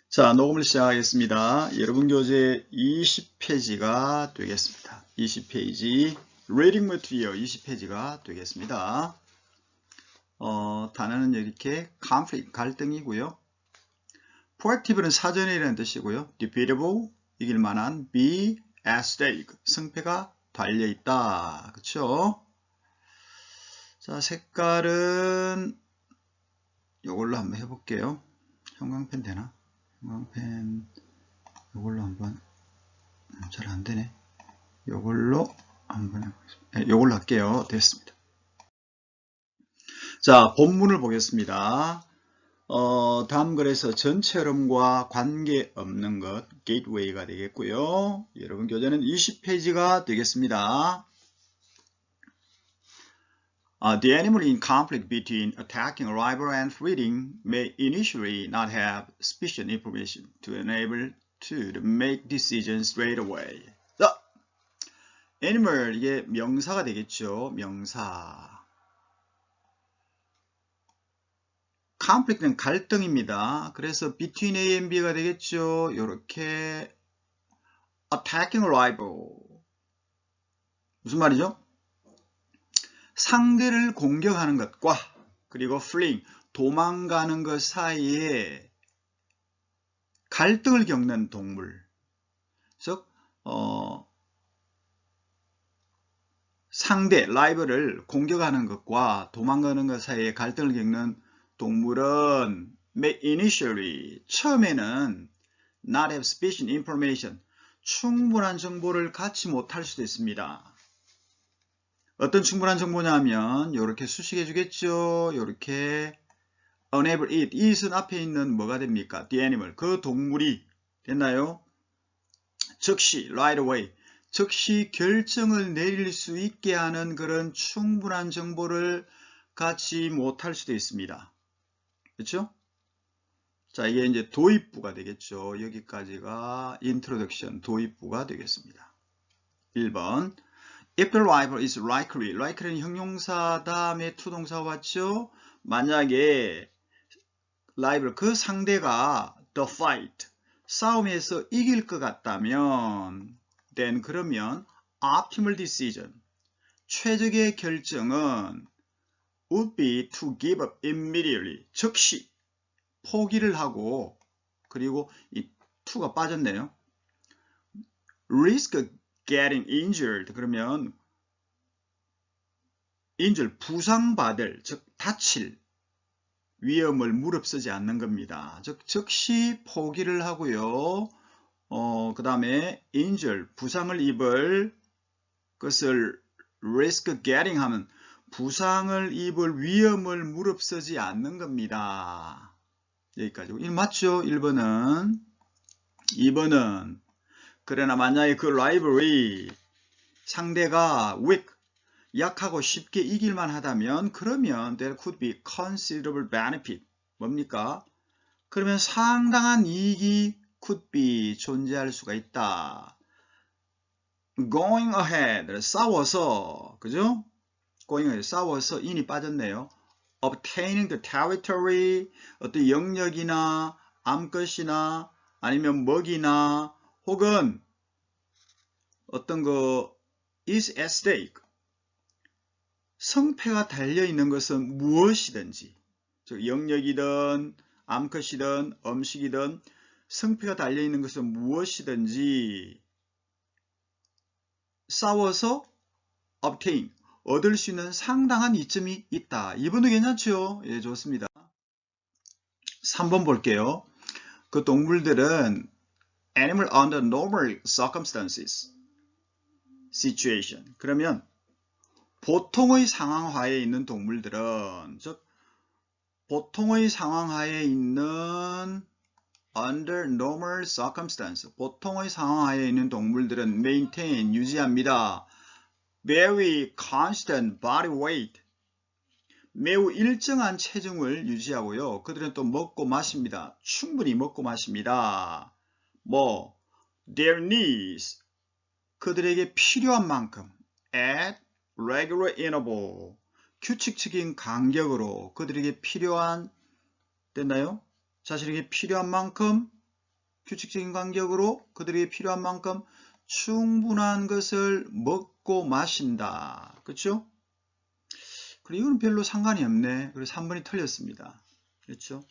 자, 녹음을 시작하겠습니다. 여러분 교재 20페이지가 되겠습니다. 20페이지 Reading Material 20페이지가 되겠습니다. 단어는 이렇게 conflict, 갈등이고요. proactive는 사전이라는 뜻이고요. defeatable, 이길 만한, be at stake, 승패가 달려있다. 그쵸? 자, 색깔은 이걸로 한번 해볼게요. 형광펜 되나? 형광펜 이걸로 한번 잘 안되네. 이걸로 한번 해보겠습니다. 이걸로 할게요. 됐습니다. 자, 본문을 보겠습니다. 다음 글에서 전체 흐름과 관계없는 것 gateway가 되겠고요. 여러분 교재는 20페이지가 되겠습니다. The animal in conflict between attacking a rival and feeding may initially not have sufficient information to enable to make decisions straight away. 자, animal 이게 명사가 되겠죠. 명사. conflict는 갈등입니다. 그래서 between A and B가 되겠죠. 요렇게 attacking a rival. 무슨 말이죠? 상대를 공격하는 것과 그리고 fleeing, 도망가는 것 사이에 갈등을 겪는 동물. 즉, 상대, 라이벌을 공격하는 것과 도망가는 것 사이에 갈등을 겪는 동물은 may initially, 처음에는 not have sufficient information, 충분한 정보를 갖지 못할 수도 있습니다. 어떤 충분한 정보냐면 이렇게 수식해 주겠죠. 이렇게 unable it, it은 앞에 있는 뭐가 됩니까? the animal, 그 동물이 됐나요? 즉시 right away, 즉시 결정을 내릴 수 있게 하는 그런 충분한 정보를 갖지 못할 수도 있습니다. 그렇죠? 자, 이게 이제 도입부가 되겠죠. 여기까지가 introduction, 도입부가 되겠습니다. 1번 If the rival is likely, likely는 형용사 다음에 투동사 왔죠? 만약에 rival, 그 상대가 the fight, 싸움에서 이길 것 같다면 then 그러면 optimal decision, 최적의 결정은 would be to give up immediately, 즉시 포기를 하고, 그리고 이 to가 빠졌네요. risk getting injured, 그러면 injured, 부상받을, 즉 다칠 위험을 무릅쓰지 않는 겁니다. 즉 즉시 포기를 하고요. 그 다음에 injured, 부상을 입을 것을 risk getting 하면 부상을 입을 위험을 무릅쓰지 않는 겁니다. 여기까지. 맞죠? 1번은. 2번은 그러나 만약에 그 라이벌이 상대가 weak, 약하고 쉽게 이길만 하다면 그러면 there could be considerable benefit. 뭡니까? 그러면 상당한 이익이 could be, 존재할 수가 있다. going ahead, 싸워서, 그죠? going ahead, 싸워서 in이 빠졌네요. obtaining the territory, 어떤 영역이나 암것이나 아니면 먹이나 혹은 어떤 거 is at stake, 성패가 달려있는 것은 무엇이든지, 즉 영역이든 암컷이든 음식이든 성패가 달려있는 것은 무엇이든지 싸워서 obtain, 얻을 수 있는 상당한 이점이 있다. 2번도 괜찮죠? 예, 좋습니다. 3번 볼게요. 그 동물들은 animal under normal circumstances, situation. 그러면 보통의 상황하에 있는 동물들은, 즉 보통의 상황하에 있는 under normal circumstance, 보통의 상황하에 있는 동물들은 maintain, 유지합니다. very constant body weight, 매우 일정한 체중을 유지하고요. 그들은 또 먹고 마십니다. 충분히 먹고 마십니다. their needs, 그들에게 필요한 만큼 at regular interval, 규칙적인 간격으로 그들에게 필요한, 됐나요? 자신에게 필요한 만큼 규칙적인 간격으로 그들에게 필요한 만큼 충분한 것을 먹고 마신다. 그렇죠? 그리고 이건 별로 상관이 없네. 그래서 3번이 틀렸습니다. 그렇죠?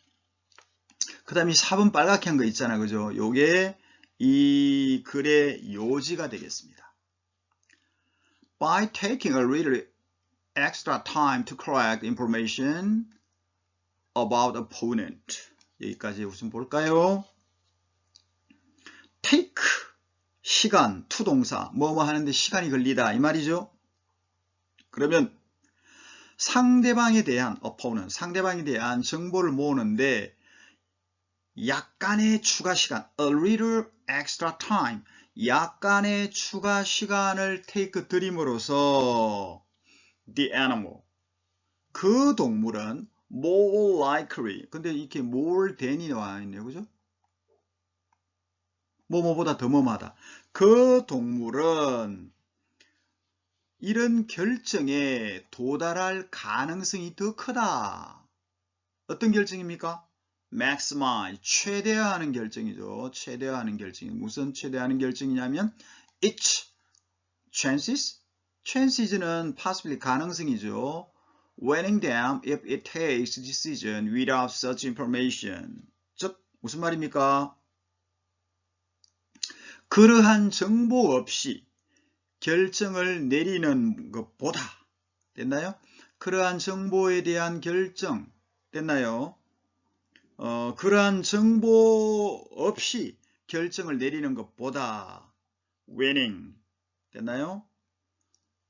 그 다음에 4번 빨갛게 한 거 있잖아. 그죠? 요게 이 글의 요지가 되겠습니다. By taking a little extra time to collect information about opponent. 여기까지 우선 볼까요? take, 시간, 투동사, 뭐뭐 하는데 시간이 걸리다 이 말이죠. 그러면 상대방에 대한 opponent, 상대방에 대한 정보를 모으는데 약간의 추가 시간, a little extra time, 약간의 추가 시간을 take 드림으로써 the animal, 그 동물은 more likely, 근데 이렇게 more than이 나와 있네요. 그죠? 뭐뭐보다 더 뭐뭐하다. 그 동물은 이런 결정에 도달할 가능성이 더 크다. 어떤 결정입니까? maximize, 최대화하는 결정이죠. 최대화하는 결정이 무슨 최대화하는 결정이냐면 its chances, chances는 possibly 가능성이죠. weighing them if it takes decision without such information. 즉 무슨 말입니까? 그러한 정보 없이 결정을 내리는 것보다 됐나요? 그러한 정보에 대한 결정 됐나요? 그러한 정보 없이 결정을 내리는 것보다 winning 됐나요?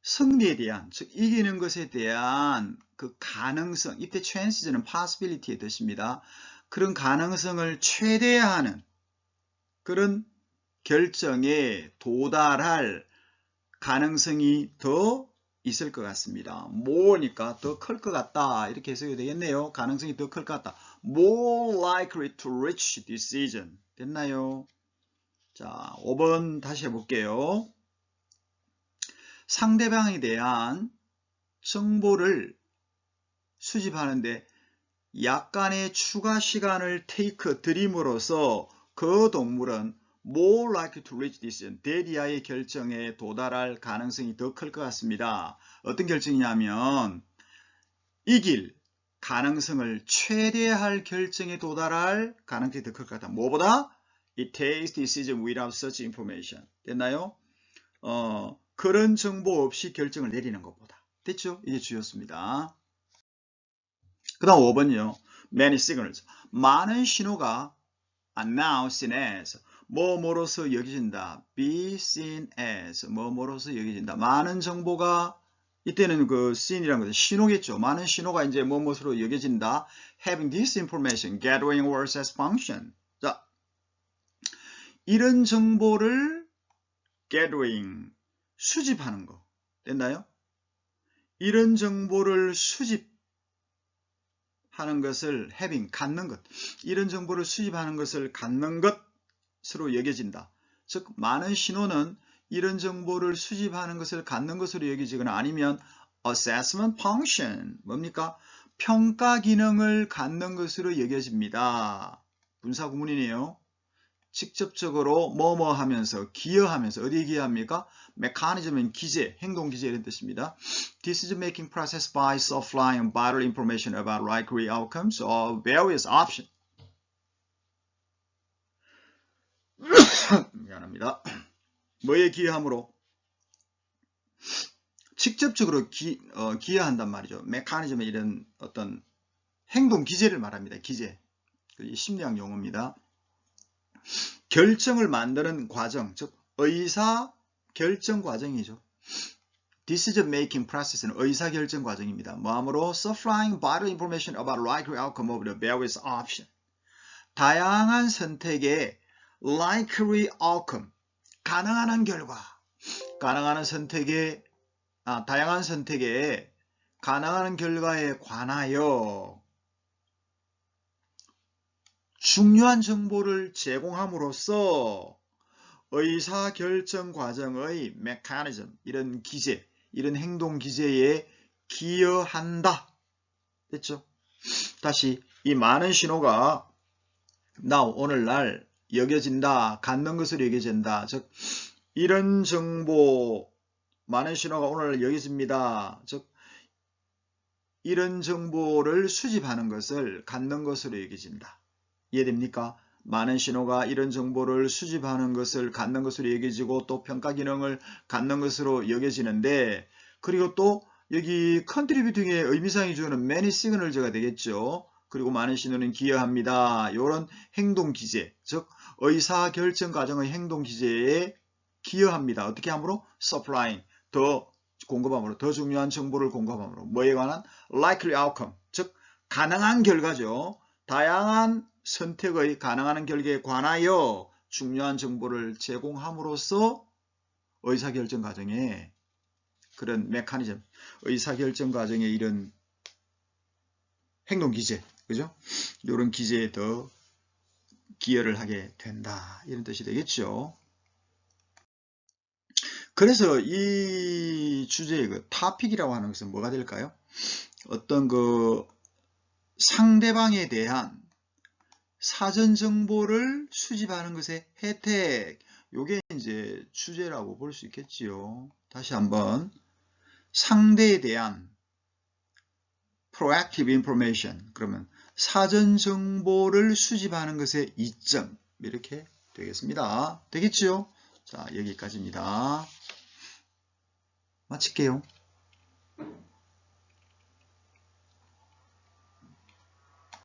승리에 대한, 즉 이기는 것에 대한 그 가능성, 이때 chance는 possibility의 뜻입니다. 그런 가능성을 최대화하는 그런 결정에 도달할 가능성이 더 있을 것 같습니다. more니까 더 클 것 같다 이렇게 해석이 되겠네요. 가능성이 더 클 것 같다. more likely to reach decision 됐나요? 자, 5번 다시 해볼게요. 상대방에 대한 정보를 수집하는데 약간의 추가 시간을 take 드림으로써 그 동물은 more likely to reach decision, 대디아의 결정에 도달할 가능성이 더 클 것 같습니다. 어떤 결정이냐면 이길 가능성을 최대할 결정에 도달할 가능성이 더 클 것 같다. 뭐보다? It takes decision without such information. 됐나요? 그런 정보 없이 결정을 내리는 것보다. 됐죠? 이게 주였습니다. 그 다음 5번이요. Many signals. 많은 신호가 are now seen as. 뭐뭐로서 여겨진다. be seen as. 뭐뭐로서 여겨진다. 많은 정보가 이때는 그 seen이라는 것은 신호겠죠. 많은 신호가 이제 뭐뭐로 여겨진다. having this information, gathering words as function. 자, 이런 정보를 gathering, 수집하는 거. 됐나요? 이런 정보를 수집하는 것을 having, 갖는 것. 이런 정보를 수집하는 것을 갖는 것으로 여겨진다. 즉, 많은 신호는 이런 정보를 수집하는 것을 갖는 것으로 여겨지거나 아니면 assessment function, 뭡니까? 평가 기능을 갖는 것으로 여겨집니다. 분사 구문이네요. 직접적으로 뭐뭐 하면서 기여하면서 어디에 기여합니까? 메커니즘은 기제, 행동 기제 이런 뜻입니다. Decision making process by supplying vital information about likely outcomes of various options. 미안합니다. 뭐에 기여함으로? 직접적으로 기여한단 말이죠. 메커니즘의 이런 어떤 행동 기제를 말합니다. 기제. 심리학 용어입니다. 결정을 만드는 과정, 즉 의사 결정 과정이죠. Decision making process는 의사 결정 과정입니다. 뭐하므로 supplying vital information about likely outcome of the various options. 다양한 선택의 likely outcome, 가능한 한 결과, 가능한 선택의 다양한 선택의 가능한 결과에 관하여 중요한 정보를 제공함으로써 의사결정 과정의 메커니즘, 이런 기제, 이런 행동 기제에 기여한다. 됐죠? 다시 이 많은 신호가 오늘날 여겨진다. 갖는 것으로 여겨진다. 즉 이런 정보 많은 신호가 오늘 여겨집니다. 즉 이런 정보를 수집하는 것을 갖는 것으로 여겨진다. 이해됩니까? 많은 신호가 이런 정보를 수집하는 것을 갖는 것으로 여겨지고 또 평가 기능을 갖는 것으로 여겨지는데, 그리고 또 여기 컨트리뷰팅의 의미상이 주는 many signals가 되겠죠. 그리고 많은 신호는 기여합니다. 이런 행동 기제, 즉 의사결정 과정의 행동 기제에 기여합니다. 어떻게 함으로? supplying, 더 공급함으로, 더 중요한 정보를 공급함으로. 뭐에 관한? likely outcome, 즉 가능한 결과죠. 다양한 선택의 가능한 결과에 관하여 중요한 정보를 제공함으로써 의사결정 과정에 그런 메커니즘, 의사결정 과정에 이런 행동 기제, 그죠? 이런 기제에 더 기여를 하게 된다. 이런 뜻이 되겠죠. 그래서 이 주제의 그 토픽이라고 하는 것은 뭐가 될까요? 어떤 그 상대방에 대한 사전 정보를 수집하는 것의 혜택, 요게 이제 주제라고 볼 수 있겠지요. 다시 한번 상대에 대한 proactive information, 그러면 사전 정보를 수집하는 것의 이점, 이렇게 되겠습니다. 되겠지요? 자, 여기까지입니다. 마칠게요.